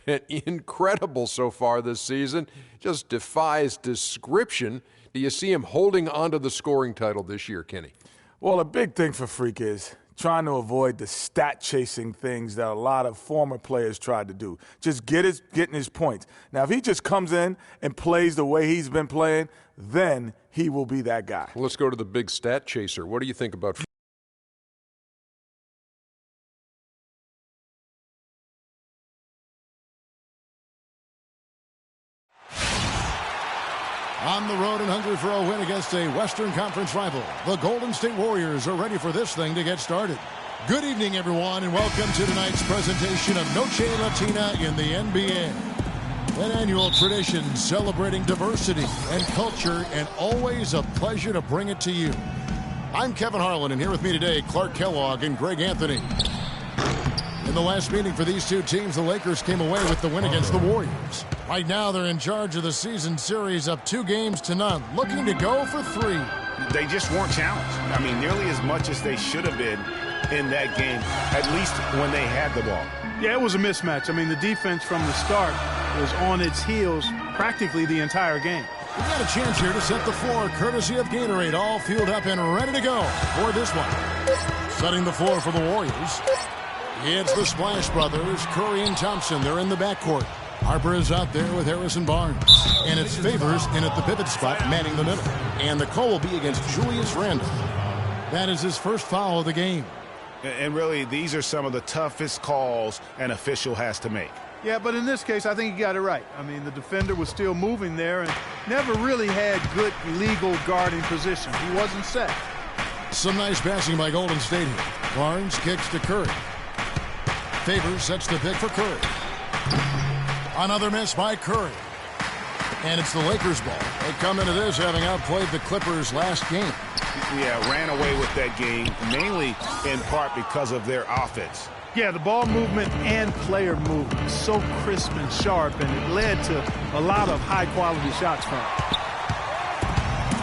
been incredible so far this season. Just defies description. Do you see him holding on to the scoring title this year, Kenny? Well, a big thing for Freak is trying to avoid the stat-chasing things that a lot of former players tried to do. Just getting his points. Now, if he just comes in and plays the way he's been playing, then he will be that guy. Well, let's go to the big stat chaser. What do you think about On the road and hungry for a win against a Western Conference rival, the Golden State Warriors are ready for this thing to get started. Good evening, everyone, and welcome to tonight's presentation of Noche Latina in the NBA. An annual tradition celebrating diversity and culture, and always a pleasure to bring it to you. I'm Kevin Harlan, and here with me today, Clark Kellogg and Greg Anthony. In the last meeting for these two teams, the Lakers came away with the win against the Warriors. Right now, they're in charge of the season series up 2-0, looking to go for 3. They just weren't challenged. I mean, nearly as much as they should have been in that game, at least when they had the ball. Yeah, it was a mismatch. I mean, the defense from the start was on its heels practically the entire game. We've got a chance here to set the floor, courtesy of Gatorade, all fueled up and ready to go for this one. Setting the floor for the Warriors. It's the Splash Brothers, Curry and Thompson. They're in the backcourt. Harper is out there with Harrison Barnes. And it's Favors in at the pivot spot, manning the middle. And the call will be against Julius Randle. That is his first foul of the game. And really, these are some of the toughest calls an official has to make. Yeah, but in this case, I think he got it right. I mean, the defender was still moving there and never really had good legal guarding position. He wasn't set. Some nice passing by Golden State here. Barnes kicks to Curry. Favors sets the pick for Curry. Another miss by Curry. And it's the Lakers' ball. They come into this having outplayed the Clippers last game. Yeah, ran away with that game, mainly in part because of their offense. Yeah, the ball movement and player movement, so crisp and sharp, and it led to a lot of high-quality shots from it.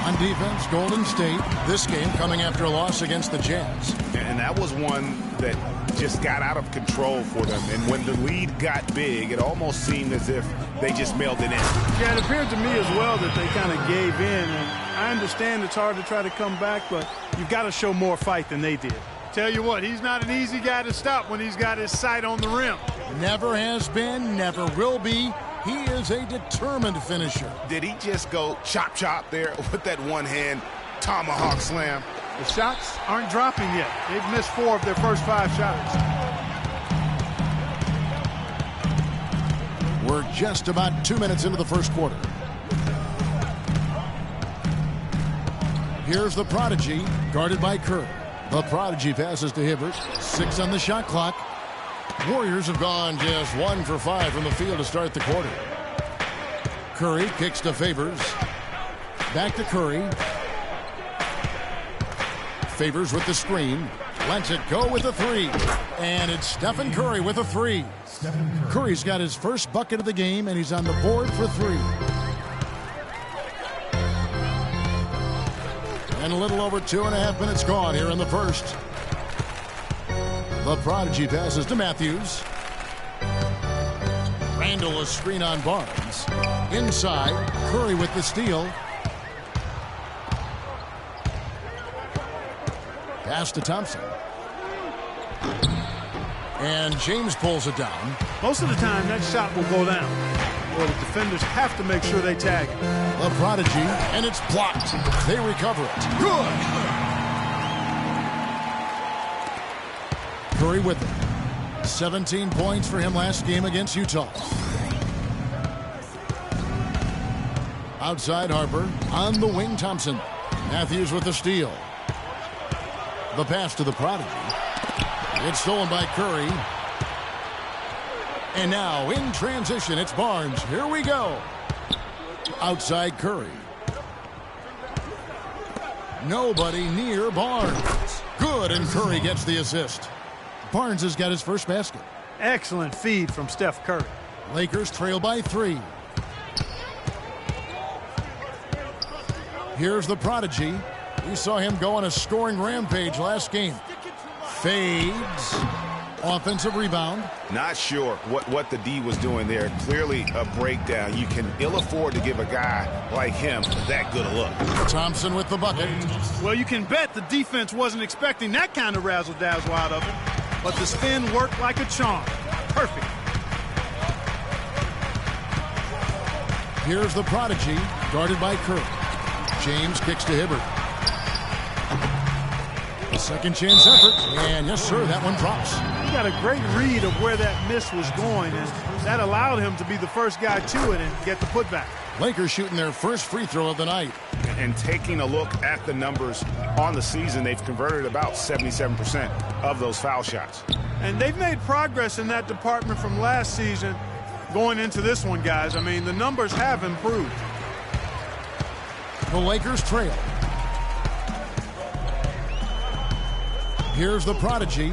On defense, Golden State, this game coming after a loss against the Jazz. And that was one that just got out of control for them. And when the lead got big, it almost seemed as if they just mailed it in. Yeah, it appeared to me as well that they kind of gave in. And I understand it's hard to try to come back, but you've got to show more fight than they did. Tell you what, he's not an easy guy to stop when he's got his sight on the rim. Never has been, never will be. He is a determined finisher. Did he just go chop there with that one-hand tomahawk slam? The shots aren't dropping yet. They've missed 4 of their first 5 shots. We're just about 2 minutes into the first quarter. Here's the Prodigy, guarded by Curry. The Prodigy passes to Hibbert. 6 on the shot clock. Warriors have gone just 1 for 5 from the field to start the quarter. Curry kicks to Favors. Back to Curry. Favors with the screen. Lets it go with a 3. And it's Stephen Curry with a 3. Curry's got his first bucket of the game, and he's on the board for 3. And a little over 2.5 minutes gone here in the first. The Prodigy passes to Matthews. Randle a screen on Barnes. Inside, Curry with the steal. Pass to Thompson. And James pulls it down. Most of the time, that shot will go down. Well, the defenders have to make sure they tag it. The Prodigy, and it's blocked. They recover it. Good! Curry with it. 17 points for him last game against Utah. Outside Harper. On the wing, Thompson. Matthews with the steal. The pass to the Prodigy. It's stolen by Curry. And now in transition, it's Barnes. Here we go. Outside Curry. Nobody near Barnes. Good, and Curry gets the assist. Barnes has got his first basket. Excellent feed from Steph Curry. Lakers trail by 3. Here's the Prodigy. We saw him go on a scoring rampage last game. Fades. Offensive rebound. Not sure what the D was doing there. Clearly a breakdown. You can ill afford to give a guy like him that good a look. Thompson with the bucket. Well, you can bet the defense wasn't expecting that kind of razzle-dazzle out of it. But the spin worked like a charm. Perfect. Here's the prodigy, guarded by Curry. James kicks to Hibbert. A second chance effort, and yes, sir, that one drops. He got a great read of where that miss was going, and that allowed him to be the first guy to it and get the putback. Lakers shooting their first free throw of the night. And taking a look at the numbers on the season, they've converted about 77% of those foul shots. And they've made progress in that department from last season going into this one, guys. I mean, the numbers have improved. The Lakers trail. Here's the prodigy.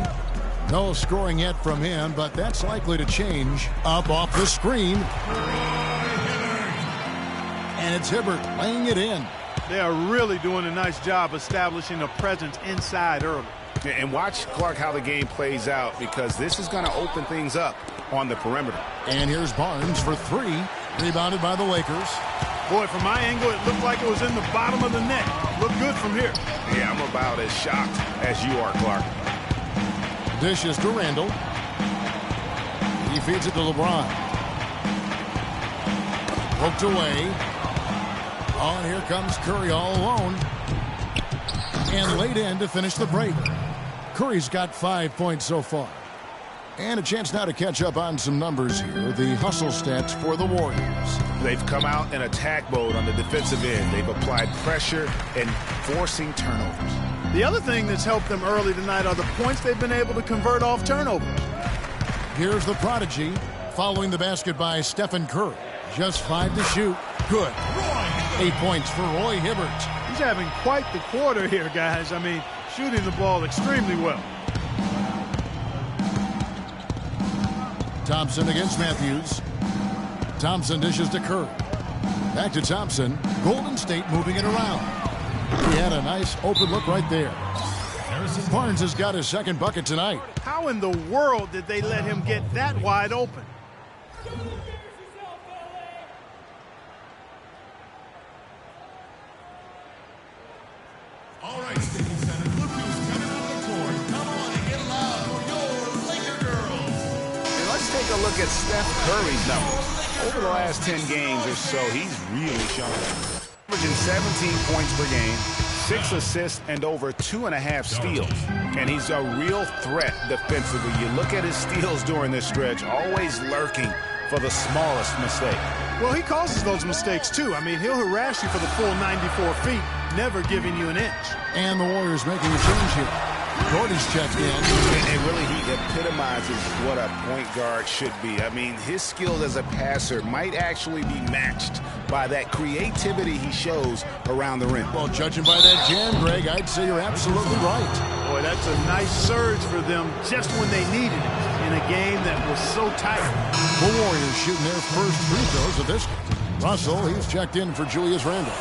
No scoring yet from him, but that's likely to change. Up off the screen. And it's Hibbert laying it in. They are really doing a nice job establishing a presence inside early. And watch, Clark, how the game plays out, because this is going to open things up on the perimeter. And here's Barnes for three. Rebounded by the Lakers. Boy, from my angle, it looked like it was in the bottom of the net. Looked good from here. Yeah, I'm about as shocked as you are, Clark. Dishes to Randall. He feeds it to LeBron. Poked away. Oh, and here comes Curry all alone. And laid in to finish the break. Curry's got 5 points so far. And a chance now to catch up on some numbers here. The hustle stats for the Warriors. They've come out in attack mode on the defensive end. They've applied pressure and forcing turnovers. The other thing that's helped them early tonight are the points they've been able to convert off turnovers. Here's the prodigy following the basket by Stephen Curry. Just 5 to shoot. Good. 8 points for Roy Hibbert. He's having quite the quarter here, guys. I mean, shooting the ball extremely well. Thompson against Matthews. Thompson dishes to Curry. Back to Thompson. Golden State moving it around. He had a nice open look right there. Barnes has got his second bucket tonight. How in the world did they let him get that wide open? All right, Staples Center. Look who's coming on the court. Come on and get loud for your Laker girls. And let's take a look at Steph Curry's numbers. Over the last 10 games or so, he's really shown it. Averaging 17 points per game, 6 assists, and over 2.5 steals. And he's a real threat defensively. You look at his steals during this stretch, always lurking for the smallest mistake. Well, he causes those mistakes, too. I mean, he'll harass you for the full 94 feet, never giving you an inch. And the Warriors making a change here. Gordy's checked in. And really, he epitomizes what a point guard should be. I mean, his skills as a passer might actually be matched by that creativity he shows around the rim. Well, judging by that jam, Greg, I'd say you're absolutely right. Boy, that's a nice surge for them just when they needed it in a game that was so tight. The Warriors shooting their first free throws of this game. Russell, he's checked in for Julius Randle.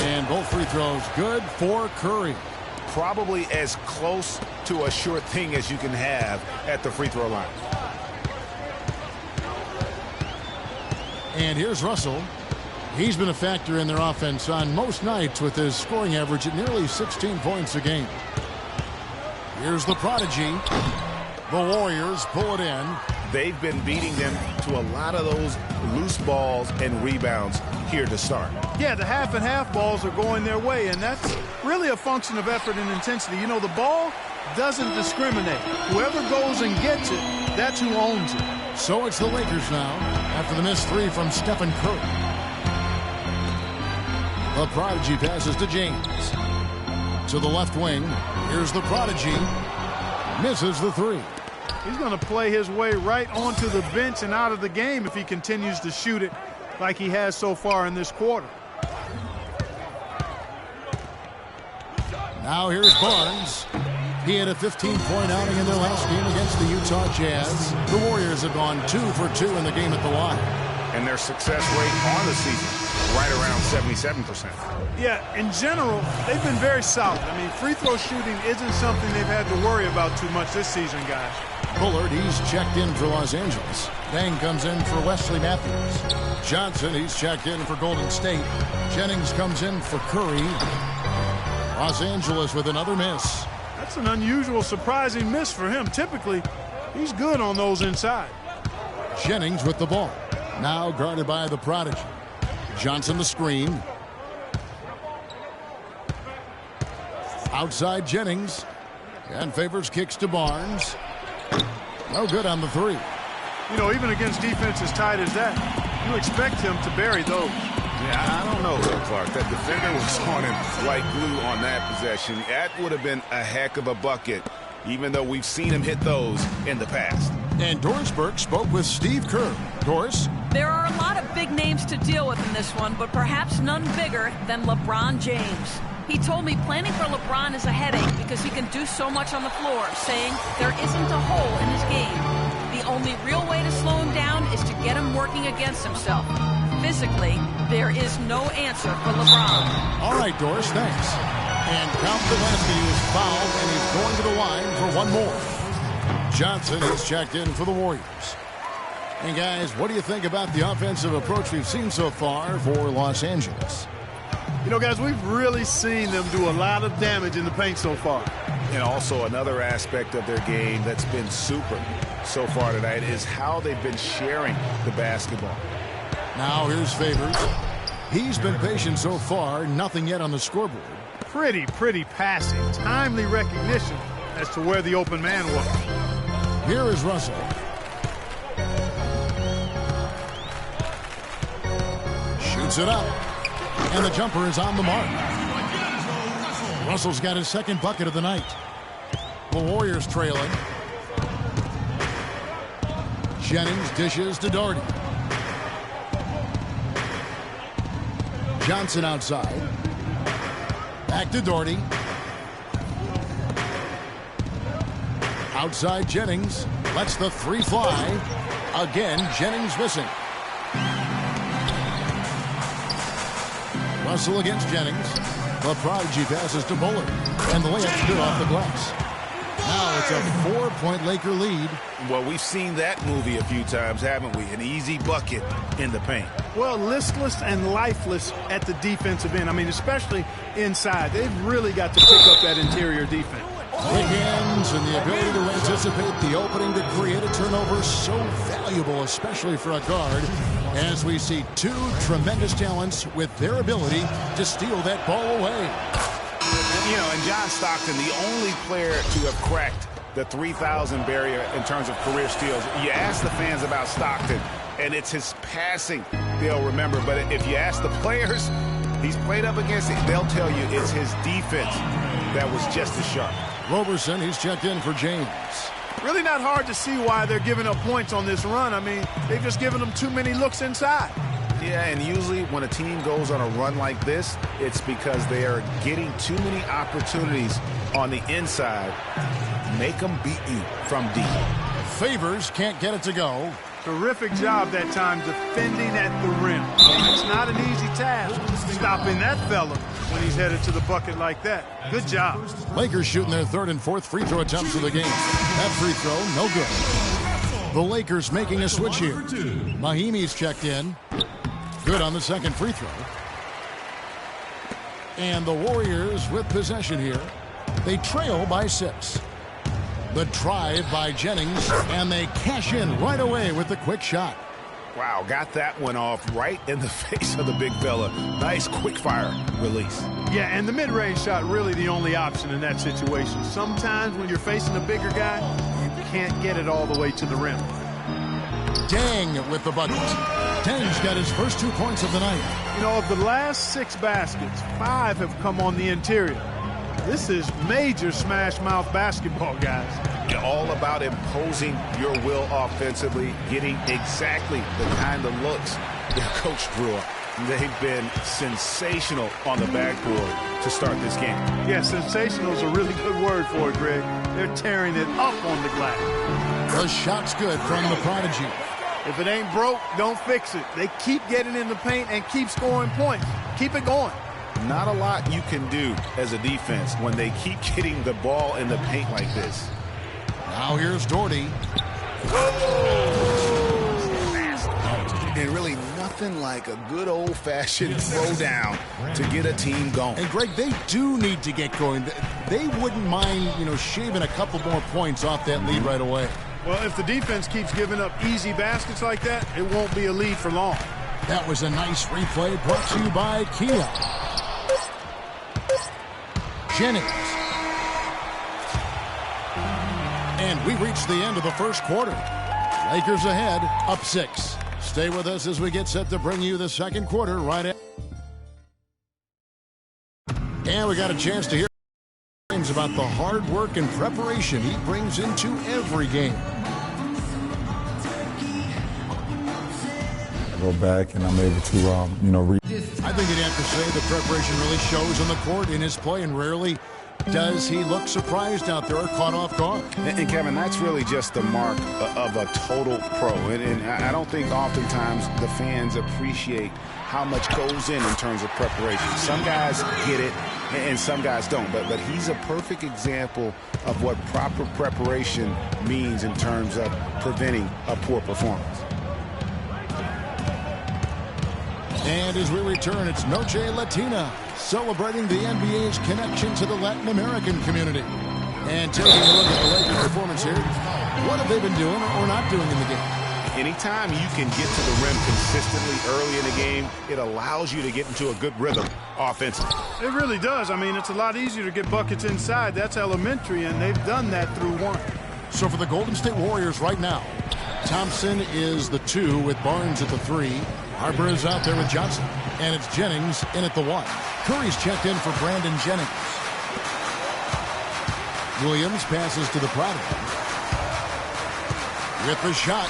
And both free throws good for Curry. Probably as close to a sure thing as you can have at the free throw line. And here's Russell. He's been a factor in their offense on most nights with his scoring average at nearly 16 points a game. Here's the prodigy. The Warriors pull it in. They've been beating them to a lot of those loose balls and rebounds here to start. Yeah, the half and half balls are going their way, and that's really a function of effort and intensity. You know, the ball doesn't discriminate. Whoever goes and gets it, that's who owns it. So it's the Lakers now after the missed three from Stephen Curry. The prodigy passes to James. To the left wing. Here's the prodigy. Misses the three. He's going to play his way right onto the bench and out of the game if he continues to shoot it like he has so far in this quarter. Now here's Barnes. He had a 15-point outing in their last game against the Utah Jazz. The Warriors have gone 2 for 2 in the game at the line. And their success rate on the season right around 77%. Yeah, in general, they've been very solid. I mean, free throw shooting isn't something they've had to worry about too much this season, guys. Bullard, he's checked in for Los Angeles. Dang comes in for Wesley Matthews. Johnson, he's checked in for Golden State. Jennings comes in for Curry. Los Angeles with another miss. That's an unusual, surprising miss for him. Typically, he's good on those inside. Jennings with the ball. Now guarded by the prodigy. Johnson the screen. Outside Jennings. And Favors kicks to Barnes. No good on the three. You know, even against defense as tight as that, you expect him to bury those. Yeah, I don't know, Will Clark. That defender was on him like glue on that possession. That would have been a heck of a bucket, even though we've seen him hit those in the past. And Doris Burke spoke with Steve Kerr. Doris? There are a lot of big names to deal with in this one, but perhaps none bigger than LeBron James. He told me planning for LeBron is a headache because he can do so much on the floor, saying there isn't a hole in his game. The only real way to slow him down is to get him working against himself. Physically, there is no answer for LeBron. All right, Doris, thanks. And Count Pulaski is fouled, and he's going to the line for one more. Johnson is checked in for the Warriors. And guys, what do you think about the offensive approach we've seen so far for Los Angeles? You know, guys, we've really seen them do a lot of damage in the paint so far. And also another aspect of their game that's been super so far tonight is how they've been sharing the basketball. Now here's Favors. He's been patient so far, nothing yet on the scoreboard. Pretty passing, timely recognition as to where the open man was. Here is Russell. Shoots it up. And the jumper is on the mark. Russell's got his second bucket of the night. The Warriors trailing. Jennings dishes to Doherty. Johnson outside. Back to Doherty. Outside Jennings. Lets the three fly. Again, Jennings missing. Russell against Jennings. The prodigy passes to Bullard. And the layup's good off the glass. Now it's a 4-point Laker lead. Well, we've seen that movie a few times, haven't we? An easy bucket in the paint. Well, listless and lifeless at the defensive end. I mean, especially inside. They've really got to pick up that interior defense. Quick hands and the ability to anticipate the opening to create a turnover so valuable, especially for a guard, as we see two tremendous talents with their ability to steal that ball away. You know, and John Stockton, the only player to have cracked the 3,000 barrier in terms of career steals. You ask the fans about Stockton, and it's his passing they'll remember. But if you ask the players he's played up against, they'll tell you it's his defense that was just as sharp. Roberson, he's checked in for James. Really not hard to see why they're giving up points on this run. I mean, they've just given them too many looks inside. Yeah, and usually when a team goes on a run like this, it's because they are getting too many opportunities on the inside. Make them beat you from deep. Favors can't get it to go. Terrific job that time defending at the rim. It's not an easy task stopping that fella when he's headed to the bucket like that. Good job. Lakers shooting their third and fourth free throw attempts of the game. That free throw, no good. The Lakers making a switch here. Mahimi's checked in. Good on the second free throw. And the Warriors with possession here. They trail by 6. The drive by Jennings, and they cash in right away with the quick shot. Wow, got that one off right in the face of the big fella. Nice quick fire release. Yeah, and the mid-range shot really the only option in that situation. Sometimes when you're facing a bigger guy, you can't get it all the way to the rim. Dang with the bucket. Dang's got his first 2 points of the night. You know, of the last 6 baskets, 5 have come on the interior. This is major smash-mouth basketball, guys. You're all about imposing your will offensively, getting exactly the kind of looks their coach drew up. They've been sensational on the backboard to start this game. Yeah, sensational is a really good word for it, Greg. They're tearing it up on the glass. The shot's good from the prodigy. If it ain't broke, don't fix it. They keep getting in the paint and keep scoring points. Keep it going. Not a lot you can do as a defense when they keep getting the ball in the paint like this. Now here's Doherty. And really nothing like a good old-fashioned throwdown to get a team going. And, Greg, they do need to get going. They wouldn't mind, shaving a couple more points off that lead right away. Well, if the defense keeps giving up easy baskets like that, it won't be a lead for long. That was a nice replay brought to you by Kia. Jennings. And we reached the end of the first quarter. Lakers ahead, up 6. Stay with us as we get set to bring you the second quarter right at. And we got a chance to hear about the hard work and preparation he brings into every game. I go back and I'm able to, read. I think you'd have to say the preparation really shows on the court in his play, and rarely does he look surprised out there or caught off guard. And Kevin, that's really just the mark of a total pro. And I don't think oftentimes the fans appreciate how much goes in terms of preparation. Some guys get it and some guys don't. But he's a perfect example of what proper preparation means in terms of preventing a poor performance. And as we return, it's Noche Latina, celebrating the NBA's connection to the Latin American community. And taking a look at the Lakers' performance here, what have they been doing or not doing in the game? Anytime you can get to the rim consistently early in the game, it allows you to get into a good rhythm offensively. It really does. I mean, it's a lot easier to get buckets inside. That's elementary, and they've done that through one. So for the Golden State Warriors right now, Thompson is the 2 with Barnes at the 3. Harper is out there with Johnson. And it's Jennings in at the 1. Curry's checked in for Brandon Jennings. Williams passes to the Prodigy. With the shot.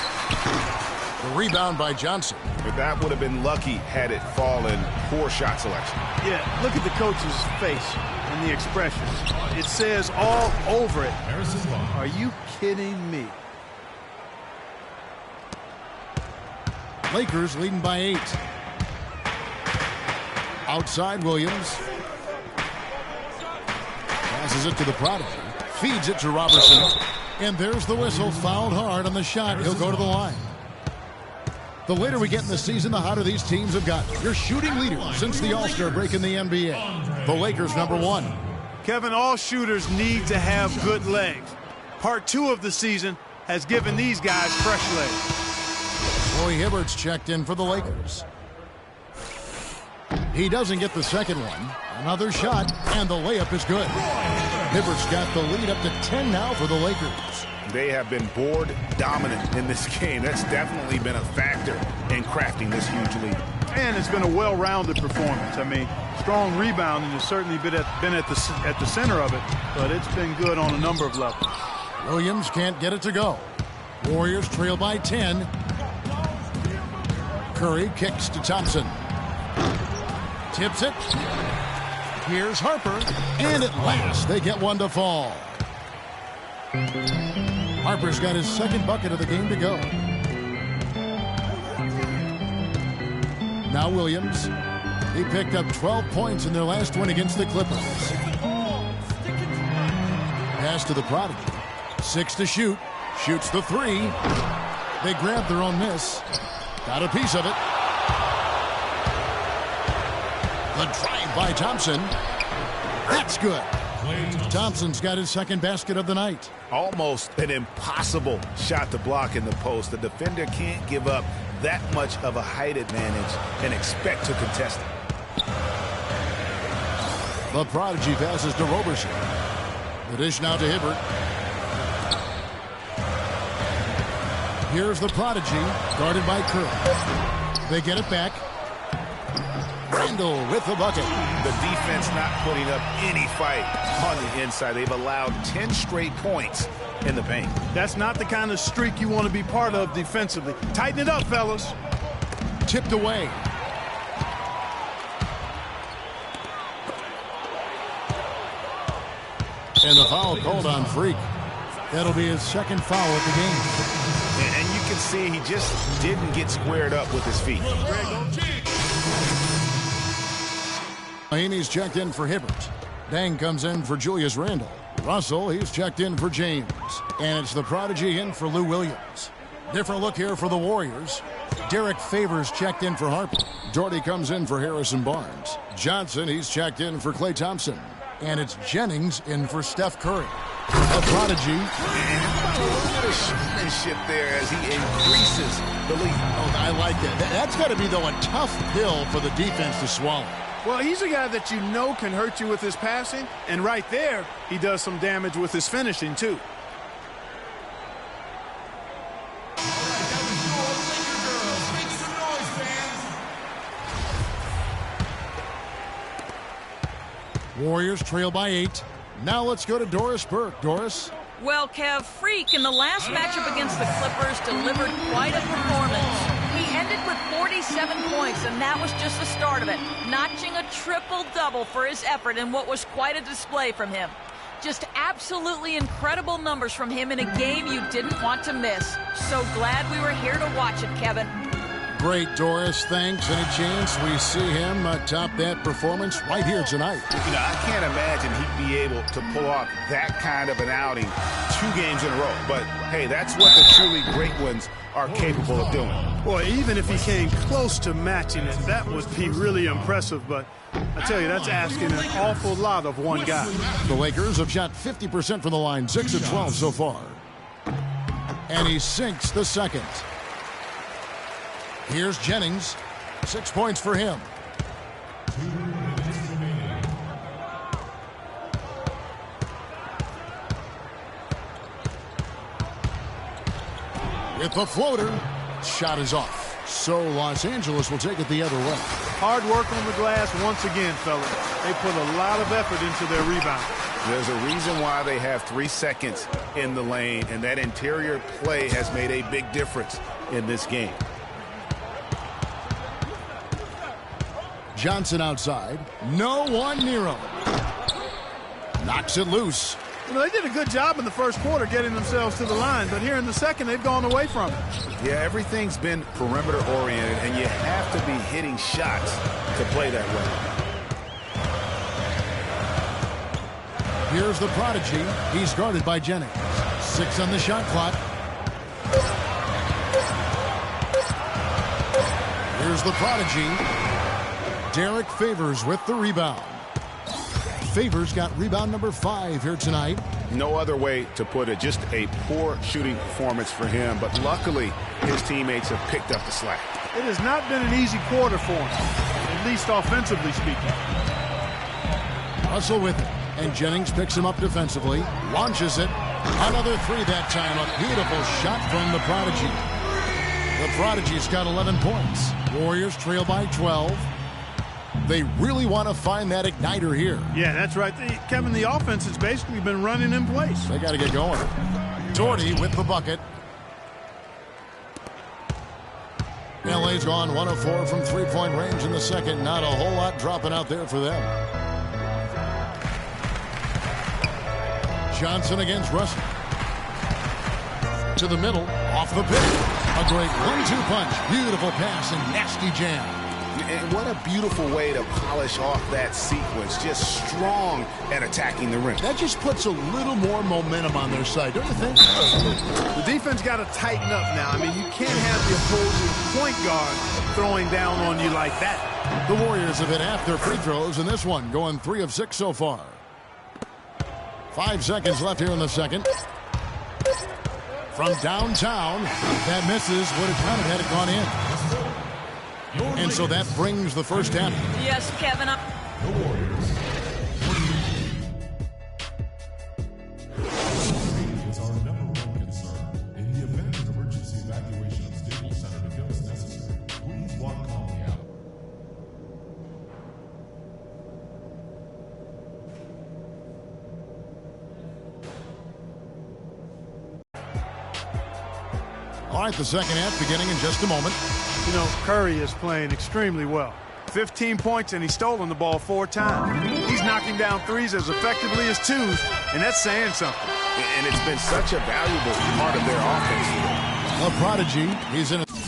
The rebound by Johnson. But that would have been lucky had it fallen. Poor shot selection. Yeah, look at the coach's face and the expression. It says all over it. Are you kidding me? Lakers leading by 8. Outside Williams. Passes it to the Prodigy. Feeds it to Robertson. And there's the whistle. Fouled hard on the shot. He'll go to the line. The later we get in the season, the hotter these teams have gotten. Your shooting leader since the All-Star break in the NBA. The Lakers, number 1. Kevin, all shooters need to have good legs. Part 2 of the season has given these guys fresh legs. Roy Hibbert's checked in for the Lakers. He doesn't get the second one. Another shot, and the layup is good. Hibbert's got the lead up to 10 now for the Lakers. They have been board dominant in this game. That's definitely been a factor in crafting this huge lead. And it's been a well-rounded performance. I mean, strong rebounding has certainly been at the center of it, but it's been good on a number of levels. Williams can't get it to go. Warriors trail by 10. Curry kicks to Thompson. Tips it. Here's Harper. And at last, they get one to fall. Harper's got his second bucket of the game to go. Now Williams. He picked up 12 points in their last win against the Clippers. Pass to the Prodigy. 6 to shoot. Shoots the 3. They grab their own miss. Got a piece of it. The drive by Thompson. That's good. Thompson's got his second basket of the night. Almost an impossible shot to block in the post. The defender can't give up that much of a height advantage and expect to contest it. The Prodigy passes to Roberson. The dish now to Hibbert. Here's the Prodigy, guarded by Curry. They get it back. Randall with the bucket. The defense not putting up any fight on the inside. They've allowed 10 straight points in the paint. That's not the kind of streak you want to be part of defensively. Tighten it up, fellas. Tipped away. And the foul called on Freak. That'll be his second foul of the game. And you can see, he just didn't get squared up with his feet. Amy's checked in for Hibbert. Dang comes in for Julius Randle. Russell, he's checked in for James. And it's the prodigy in for Lou Williams. Different look here for the Warriors. Derek Favors checked in for Harper. Doherty comes in for Harrison Barnes. Johnson, he's checked in for Klay Thompson. And it's Jennings in for Steph Curry. A prodigy. And a little bit of showmanship there as he increases the lead. Oh, I like that. That's got to be, though, a tough pill for the defense to swallow. Well, he's a guy that you know can hurt you with his passing, and right there, he does some damage with his finishing, too. Warriors trail by 8. Now let's go to Doris Burke. Doris? Well, Kev, Freak in the last matchup against the Clippers delivered quite a performance. He ended with 47 points, and that was just the start of it, notching a triple-double for his effort in what was quite a display from him. Just absolutely incredible numbers from him in a game you didn't want to miss. So glad we were here to watch it, Kevin. Great, Doris. Thanks. Any chance we see him top that performance right here tonight? You know, I can't imagine he'd be able to pull off that kind of an outing 2 games in a row. But, hey, that's what the truly great ones are capable of doing. Boy, even if he came close to matching it, that would be really impressive. But I tell you, that's asking an awful lot of one guy. The Lakers have shot 50% from the line, 6 of 12 so far. And he sinks the second. Here's Jennings. 6 points for him. With the floater, shot is off. So Los Angeles will take it the other way. Hard work on the glass once again, fellas. They put a lot of effort into their rebound. There's a reason why they have 3 seconds in the lane, and that interior play has made a big difference in this game. Johnson outside. No one near him. Knocks it loose. You know, they did a good job in the first quarter getting themselves to the line, but here in the second, they've gone away from it. Yeah, everything's been perimeter-oriented, and you have to be hitting shots to play that way. Here's the prodigy. He's guarded by Jennings. 6 on the shot clock. Here's the prodigy. Derek Favors with the rebound. Favors got rebound number 5 here tonight. No other way to put it. Just a poor shooting performance for him, but luckily his teammates have picked up the slack. It has not been an easy quarter for him, at least offensively speaking. Russell with it, and Jennings picks him up defensively, launches it. Another 3 that time. A beautiful shot from the prodigy. The prodigy's got 11 points. Warriors trail by 12. They really want to find that igniter here. Yeah, that's right. Kevin, the offense has basically been running in place. They got to get going. Doherty with the bucket. LA's gone 1 of 4 from 3-point range in the second. Not a whole lot dropping out there for them. Johnson against Russell. To the middle, off the pick. A great 1-2 punch. Beautiful pass and nasty jam. And what a beautiful way to polish off that sequence. Just strong at attacking the rim. That just puts a little more momentum on their side, don't you think? The defense got to tighten up now. I mean, you can't have the opposing point guard throwing down on you like that. The Warriors have hit half their free throws in this one, going 3 of 6 so far. 5 seconds left here in the second. From downtown, that misses. Would have counted had it gone in. And so that brings the first half. Yes, Kevin. The Warriors. Safety is our #1 concern. In the event an emergency evacuation of Staples Center becomes necessary, please walk calmly out. All right, the second half beginning in just a moment. You know, Curry is playing extremely well. 15 points, and he's stolen the ball 4 times. He's knocking down threes as effectively as twos, and that's saying something. And it's been such a valuable part of their offense. A prodigy. He's in a